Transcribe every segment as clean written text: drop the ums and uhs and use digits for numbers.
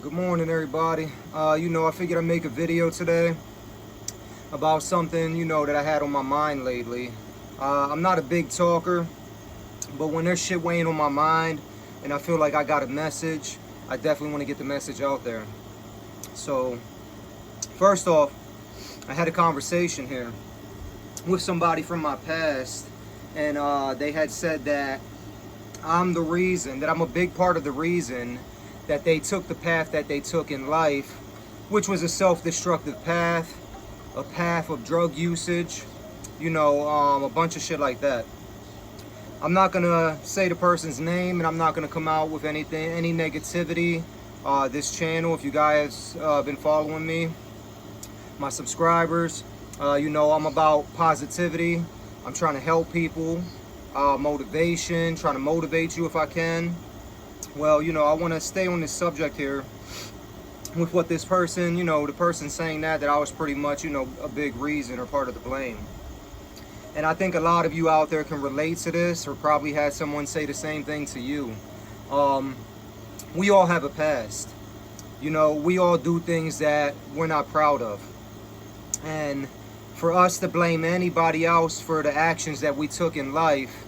Good morning, everybody. I figured I'd make a video today about something, that I had on my mind lately. I'm not a big talker, but when there's shit weighing on my mind and I feel like I got a message, I definitely want to get the message out there. So, first off, I had a conversation here with somebody from my past, and they had said that I'm a big part of the reason that they took the path that they took in life, which was a self-destructive path, a path of drug usage, a bunch of shit like that. I'm not gonna say the person's name, and I'm not gonna come out with any negativity. This channel, if you guys been following me, my subscribers, I'm about positivity. I'm trying to help people, motivation, trying to motivate you if I can. Well, I want to stay on this subject here with what this person, the person saying that I was pretty much, a big reason or part of the blame. And I think a lot of you out there can relate to this, or probably had someone say the same thing to you. We all have a past. We all do things that we're not proud of. And for us to blame anybody else for the actions that we took in life,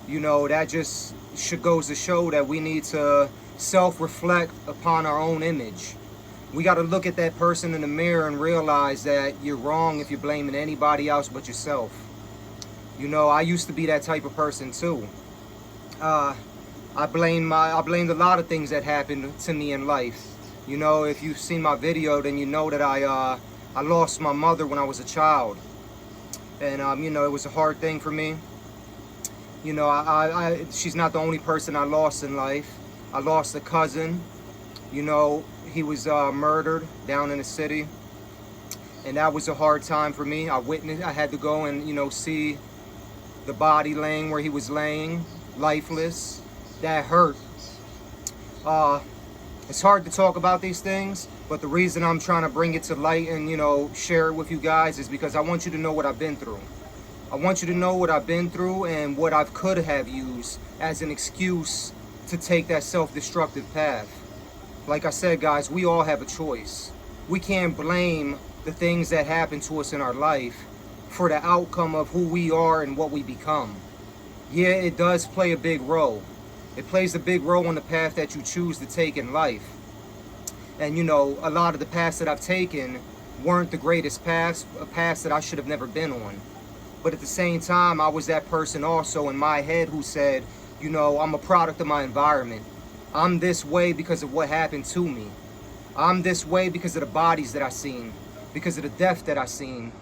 that just goes to show that we need to self-reflect upon our own image. We got to look at that person in the mirror and realize that you're wrong if you're blaming anybody else but yourself. I used to be that type of person too. I blamed a lot of things that happened to me in life. If you've seen my video, then you know that I lost my mother when I was a child, and it was a hard thing for me. She's not the only person I lost in life. I lost a cousin. He was murdered down in the city, and that was a hard time for me. I had to go and see the body laying where he was laying, lifeless. That hurt. It's hard to talk about these things, but the reason I'm trying to bring it to light and share it with you guys is because I want you to know what I've been through. I want you to know what I've been through and what I could have used as an excuse to take that self-destructive path. Like I said, guys, we all have a choice. We can't blame the things that happen to us in our life for the outcome of who we are and what we become. Yeah, it does play a big role. It plays a big role in the path that you choose to take in life. And a lot of the paths that I've taken weren't the greatest paths, a path that I should have never been on. But at the same time, I was that person also in my head who said, I'm a product of my environment. I'm this way because of what happened to me. I'm this way because of the bodies that I seen, because of the death that I seen,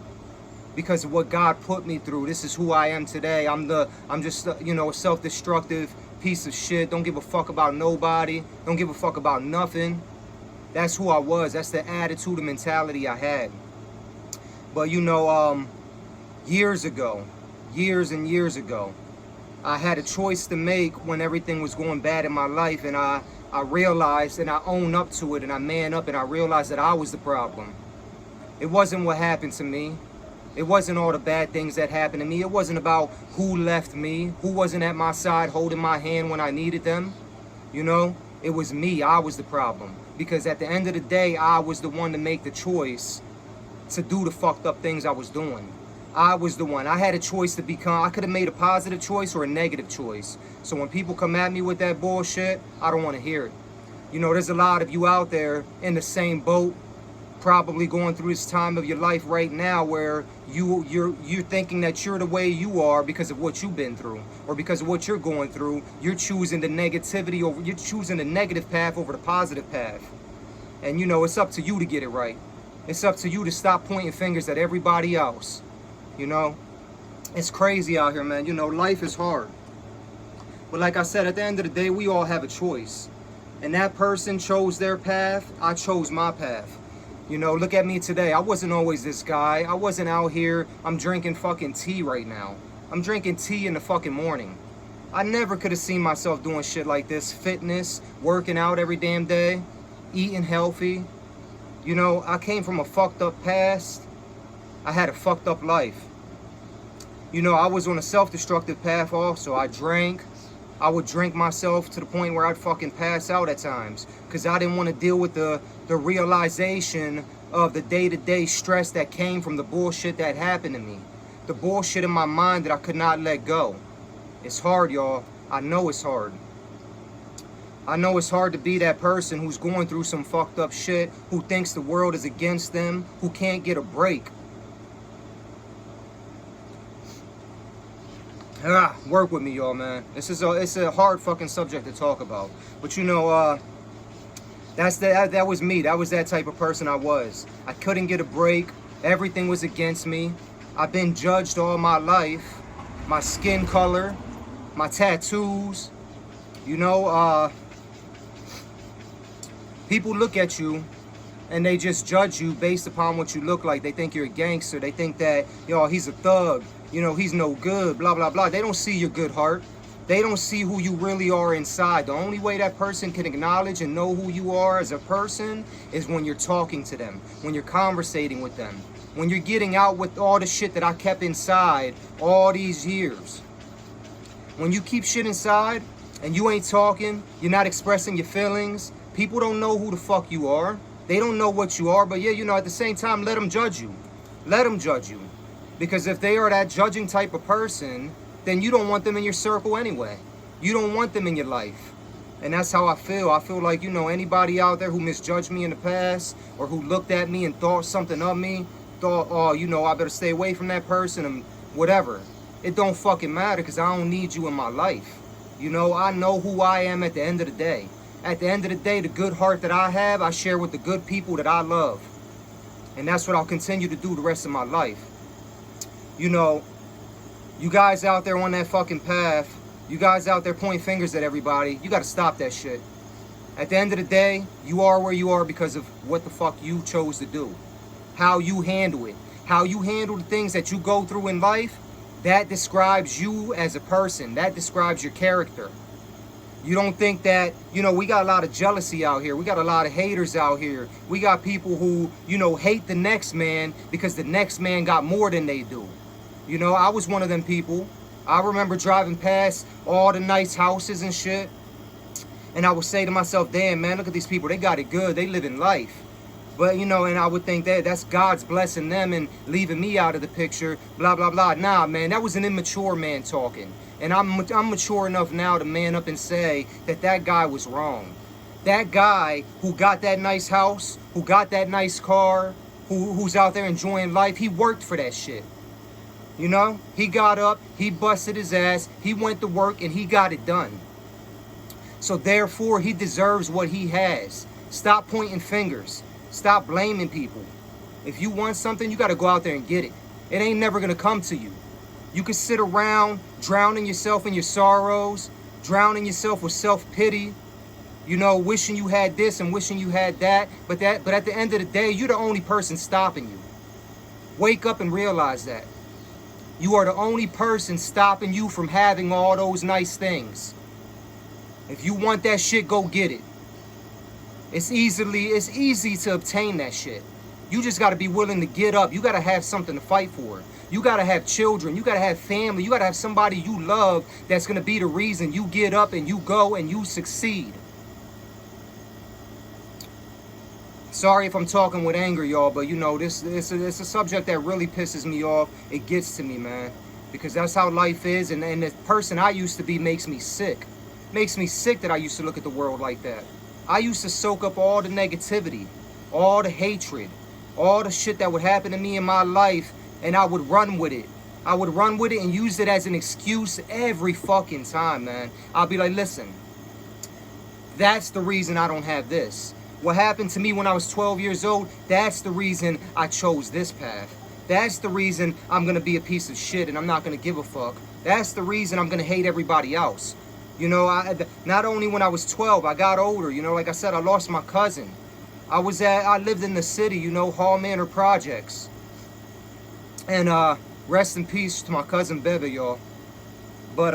because of what God put me through. This is who I am today. I'm just a self-destructive piece of shit. Don't give a fuck about nobody. Don't give a fuck about nothing. That's who I was. That's the attitude and mentality I had. But years and years ago, I had a choice to make when everything was going bad in my life, and I realized, and I own up to it, and I man up, and I realized that I was the problem. It wasn't what happened to me. It wasn't all the bad things that happened to me. It wasn't about who left me, who wasn't at my side holding my hand when I needed them. It was me. I was the problem. Because at the end of the day, I was the one to make the choice to do the fucked up things I was doing. I was the one. I had a choice to become. I could have made a positive choice or a negative choice. So when people come at me with that bullshit, I don't want to hear it. There's a lot of you out there in the same boat, probably going through this time of your life right now where you're thinking that you're the way you are because of what you've been through, or because of what you're going through. You're choosing the negativity over. You're choosing the negative path over the positive path. And it's up to you to get it right. It's up to you to stop pointing fingers at everybody else. It's crazy out here, man. Life is hard. But like I said, at the end of the day, we all have a choice. And that person chose their path. I chose my path. Look at me today. I wasn't always this guy. I wasn't out here. I'm drinking fucking tea right now. I'm drinking tea in the fucking morning. I never could have seen myself doing shit like this. Fitness, working out every damn day, eating healthy. I came from a fucked up past. I had a fucked up life. I was on a self-destructive path also. I drank, I would drink myself to the point where I'd fucking pass out at times because I didn't want to deal with the realization of the day-to-day stress that came from the bullshit that happened to me. The bullshit in my mind that I could not let go. It's hard, y'all. I know it's hard. I know it's hard to be that person who's going through some fucked up shit, who thinks the world is against them, who can't get a break. Work with me, y'all, man. It's a hard fucking subject to talk about. But you know, that was me. That was that type of person I was. I couldn't get a break. Everything was against me. I've been judged all my life. My skin color, my tattoos. You know, people look at you and they just judge you based upon what you look like. They think you're a gangster. They think that, yo, he's a thug. You know, he's no good, blah, blah, blah. They don't see your good heart. They don't see who you really are inside. The only way that person can acknowledge and know who you are as a person is when you're talking to them, when you're conversating with them, when you're getting out with all the shit that I kept inside all these years. When you keep shit inside and you ain't talking, you're not expressing your feelings, people don't know who the fuck you are. They don't know what you are, but yeah, you know, at the same time, let them judge you. Let them judge you. Because if they are that judging type of person, then you don't want them in your circle anyway. You don't want them in your life. And that's how I feel. I feel like, you know, anybody out there who misjudged me in the past or who looked at me and thought something of me, thought, oh, you know, I better stay away from that person and whatever. It don't fucking matter because I don't need you in my life. You know, I know who I am at the end of the day. At the end of the day, the good heart that I have, I share with the good people that I love. And that's what I'll continue to do the rest of my life. You know, you guys out there on that fucking path, you guys out there pointing fingers at everybody, you got to stop that shit. At the end of the day, you are where you are because of what the fuck you chose to do. How you handle it. How you handle the things that you go through in life, that describes you as a person. That describes your character. You don't think that, you know, we got a lot of jealousy out here. We got a lot of haters out here. We got people who, you know, hate the next man because the next man got more than they do. You know, I was one of them people. I remember driving past all the nice houses and shit. And I would say to myself, damn, man, look at these people. They got it good. They living life. But, you know, and I would think that that's God's blessing them and leaving me out of the picture, blah, blah, blah. Nah, man, that was an immature man talking. And I'm mature enough now to man up and say that that guy was wrong. That guy who got that nice house, who got that nice car, who's out there enjoying life, he worked for that shit. You know, he got up, he busted his ass, he went to work, and he got it done. So therefore, he deserves what he has. Stop pointing fingers. Stop blaming people. If you want something, you got to go out there and get it. It ain't never going to come to you. You can sit around drowning yourself in your sorrows, drowning yourself with self-pity, you know, wishing you had this and wishing you had that. But at the end of the day, you're the only person stopping you. Wake up and realize that. You are the only person stopping you from having all those nice things. If you want that shit, go get it. It's easy to obtain that shit. You just got to be willing to get up. You got to have something to fight for. You got to have children. You got to have family. You got to have somebody you love that's going to be the reason you get up and you go and you succeed. Sorry if I'm talking with anger, y'all, but you know, it's a subject that really pisses me off. It gets to me, man, because that's how life is, and the person I used to be makes me sick. Makes me sick that I used to look at the world like that. I used to soak up all the negativity, all the hatred, all the shit that would happen to me in my life, and I would run with it. I would run with it and use it as an excuse every fucking time, man. I'll be like, listen, that's the reason I don't have this. What happened to me when I was 12 years old, that's the reason I chose this path. That's the reason I'm going to be a piece of shit and I'm not going to give a fuck. That's the reason I'm going to hate everybody else. You know, not only when I was 12, I got older. You know, like I said, I lost my cousin. I lived in the city, you know, Hall Manor Projects. And rest in peace to my cousin Bebe, y'all. But,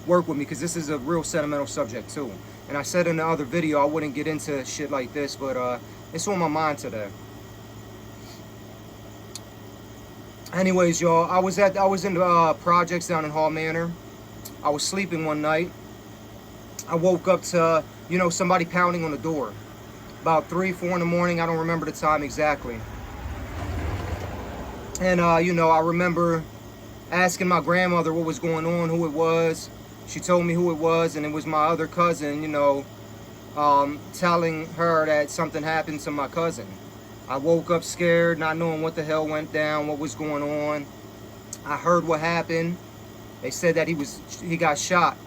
work with me, because this is a real sentimental subject too. And I said in the other video I wouldn't get into shit like this, but it's on my mind today. Anyways, y'all, I was in the projects down in Hall Manor. I was sleeping one night. I woke up to, somebody pounding on the door. About 3, 4 in the morning. I don't remember the time exactly. And, I remember asking my grandmother what was going on, who it was. She told me who it was, and it was my other cousin, telling her that something happened to my cousin. I woke up scared, not knowing what the hell went down, what was going on. I heard what happened. They said that he got shot.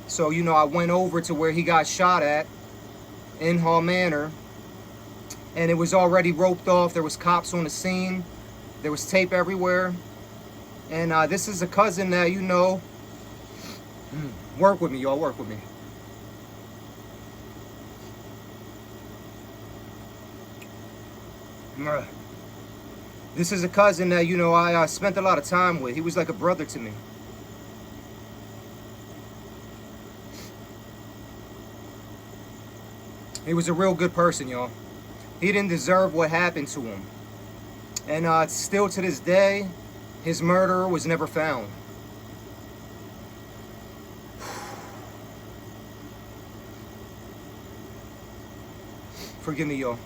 So, I went over to where he got shot at in Hall Manor, and it was already roped off. There was cops on the scene. There was tape everywhere. And this is a cousin that, work with me, y'all, work with me. This is a cousin that, I spent a lot of time with. He was like a brother to me. He was a real good person, y'all. He didn't deserve what happened to him. And still to this day, his murderer was never found. Forgive me, y'all.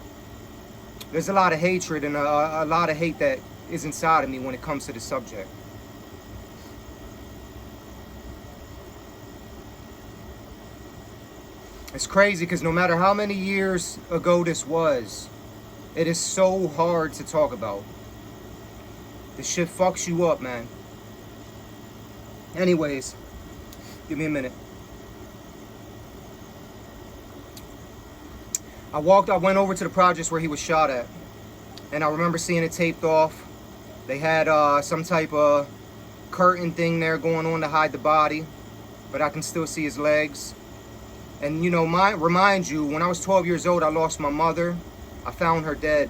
There's a lot of hatred and a lot of hate that is inside of me when it comes to this subject. It's crazy because no matter how many years ago this was, it is so hard to talk about. This shit fucks you up, man. Anyways, give me a minute. I went over to the projects where he was shot at, and I remember seeing it taped off. They had some type of curtain thing there going on to hide the body, but I can still see his legs. And remind you, when I was 12 years old, I lost my mother. I found her dead.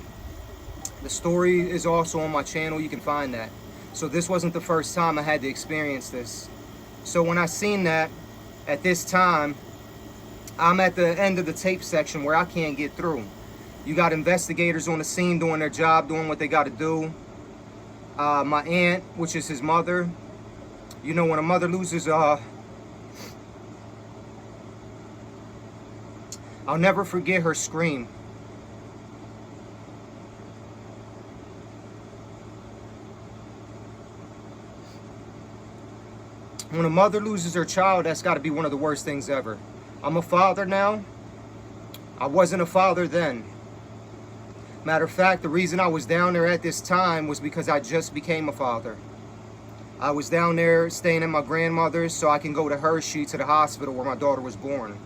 The story is also on my channel. You can find that. So this wasn't the first time I had to experience this. So when I seen that, at this time, I'm at the end of the tape section where I can't get through. You got investigators on the scene doing their job, doing what they got to do. My aunt, which is his mother, when a mother loses, I'll never forget her scream. When a mother loses her child, that's got to be one of the worst things ever. I'm a father now. I wasn't a father then. Matter of fact, the reason I was down there at this time was because I just became a father. I was down there staying at my grandmother's so I can go to Hershey to the hospital where my daughter was born.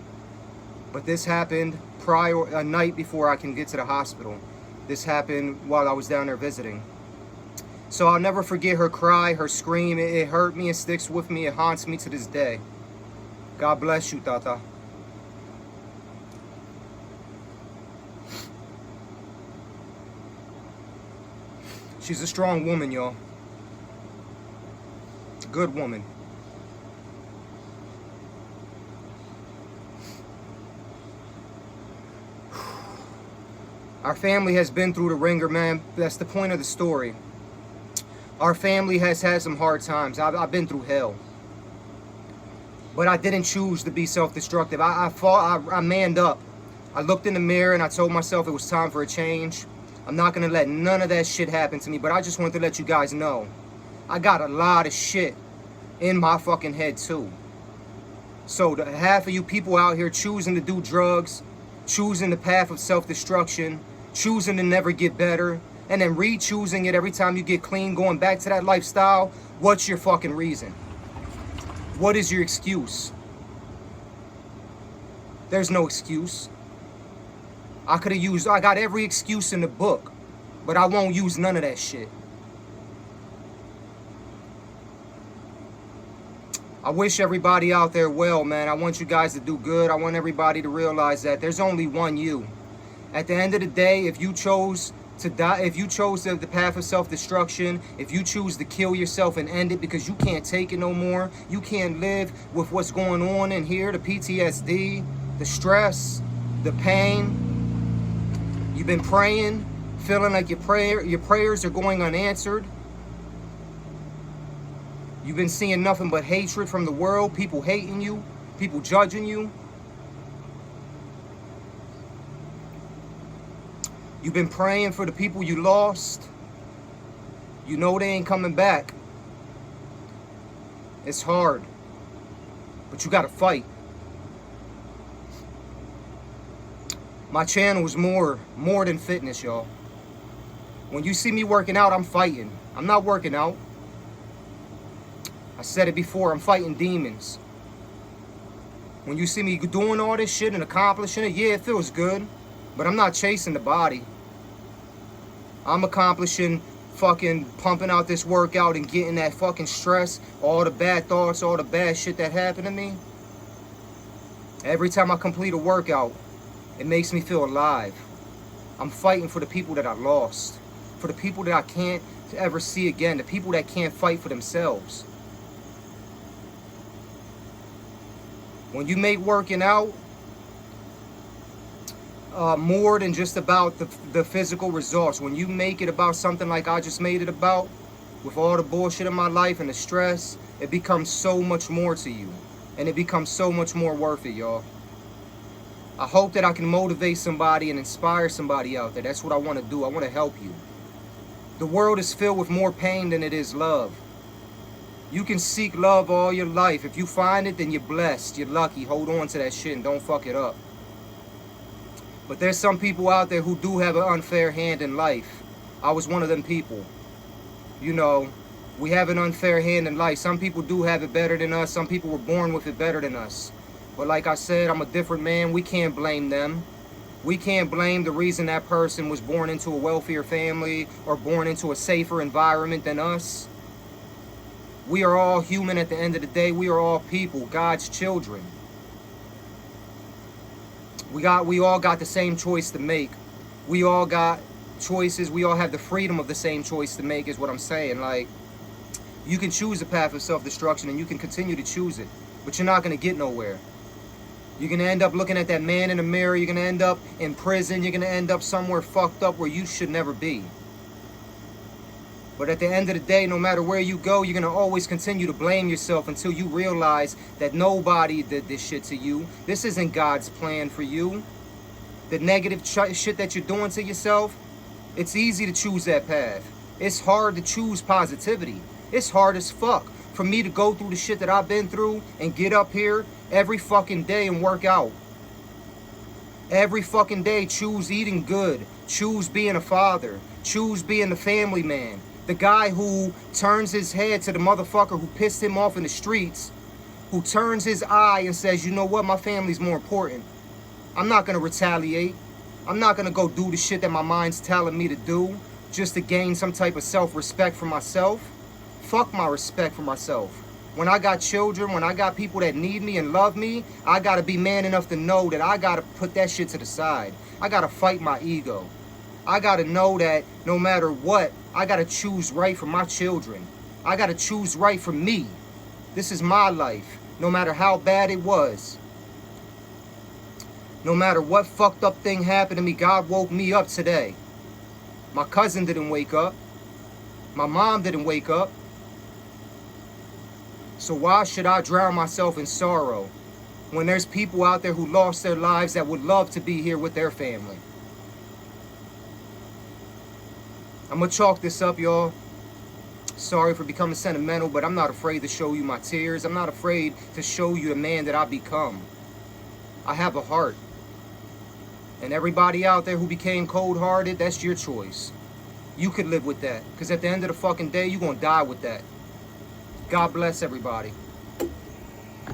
But this happened a night before I can get to the hospital. This happened while I was down there visiting. So I'll never forget her cry, her scream. It hurt me, it sticks with me, it haunts me to this day. God bless you, Tata. She's a strong woman, y'all. Good woman. Our family has been through the ringer, man. That's the point of the story. Our family has had some hard times. I've been through hell. But I didn't choose to be self-destructive. I fought, I manned up. I looked in the mirror and I told myself it was time for a change. I'm not going to let none of that shit happen to me, but I just wanted to let you guys know. I got a lot of shit in my fucking head too. So the half of you people out here choosing to do drugs, choosing the path of self-destruction, choosing to never get better, and then re-choosing it every time you get clean, going back to that lifestyle, what's your fucking reason? What is your excuse? There's no excuse. I got every excuse in the book, but I won't use none of that shit. I wish everybody out there well, man. I want you guys to do good. I want everybody to realize that there's only one you. At the end of the day, if you chose to die, if you chose the path of self-destruction, if you choose to kill yourself and end it because you can't take it no more, you can't live with what's going on in here, the PTSD, the stress, the pain. You've been praying, feeling like your prayers are going unanswered. You've been seeing nothing but hatred from the world, people hating you, people judging you. You've been praying for the people you lost. You know they ain't coming back. It's hard, but you gotta fight. My channel is more than fitness, y'all. When you see me working out, I'm fighting. I'm not working out. I said it before, I'm fighting demons. When you see me doing all this shit and accomplishing it, yeah, it feels good, but I'm not chasing the body. I'm accomplishing fucking pumping out this workout and getting that fucking stress, all the bad thoughts, all the bad shit that happened to me. Every time I complete a workout, it makes me feel alive. I'm fighting for the people that I lost, for the people that I can't ever see again, the people that can't fight for themselves. When you make working out more than just about the physical results, when you make it about something like I just made it about, with all the bullshit in my life and the stress, it becomes so much more to you. And it becomes so much more worth it, y'all. I hope that I can motivate somebody and inspire somebody out there. That's what I want to do. I want to help you. The world is filled with more pain than it is love. You can seek love all your life. If you find it, then you're blessed. You're lucky. Hold on to that shit and don't fuck it up. But there's some people out there who do have an unfair hand in life. I was one of them people. You know, we have an unfair hand in life. Some people do have it better than us. Some people were born with it better than us. But like I said, I'm a different man. We can't blame them. We can't blame the reason that person was born into a wealthier family or born into a safer environment than us. We are all human at the end of the day. We are all people, God's children. We all got the same choice to make. We all got choices. We all have the freedom of the same choice to make, is what I'm saying. Like, you can choose a path of self-destruction and you can continue to choose it, but you're not going to get nowhere. You're going to end up looking at that man in the mirror. You're going to end up in prison. You're going to end up somewhere fucked up where you should never be. But at the end of the day, no matter where you go, you're going to always continue to blame yourself until you realize that nobody did this shit to you. This isn't God's plan for you. The negative shit that you're doing to yourself, it's easy to choose that path. It's hard to choose positivity. It's hard as fuck for me to go through the shit that I've been through and get up here every fucking day and work out. Every fucking day, choose eating good. Choose being a father. Choose being a family man. The guy who turns his head to the motherfucker who pissed him off in the streets, who turns his eye and says, you know what, my family's more important. I'm not going to retaliate. I'm not going to go do the shit that my mind's telling me to do just to gain some type of self-respect for myself. Fuck my respect for myself. When I got children, when I got people that need me and love me, I got to be man enough to know that I got to put that shit to the side. I got to fight my ego. I got to know that no matter what, I got to choose right for my children. I got to choose right for me. This is my life, no matter how bad it was. No matter what fucked up thing happened to me, God woke me up today. My cousin didn't wake up. My mom didn't wake up. So why should I drown myself in sorrow when there's people out there who lost their lives that would love to be here with their family? I'm going to chalk this up, y'all. Sorry for becoming sentimental, but I'm not afraid to show you my tears. I'm not afraid to show you the man that I become. I have a heart. And everybody out there who became cold-hearted, that's your choice. You could live with that. Because at the end of the fucking day, you're going to die with that. God bless everybody.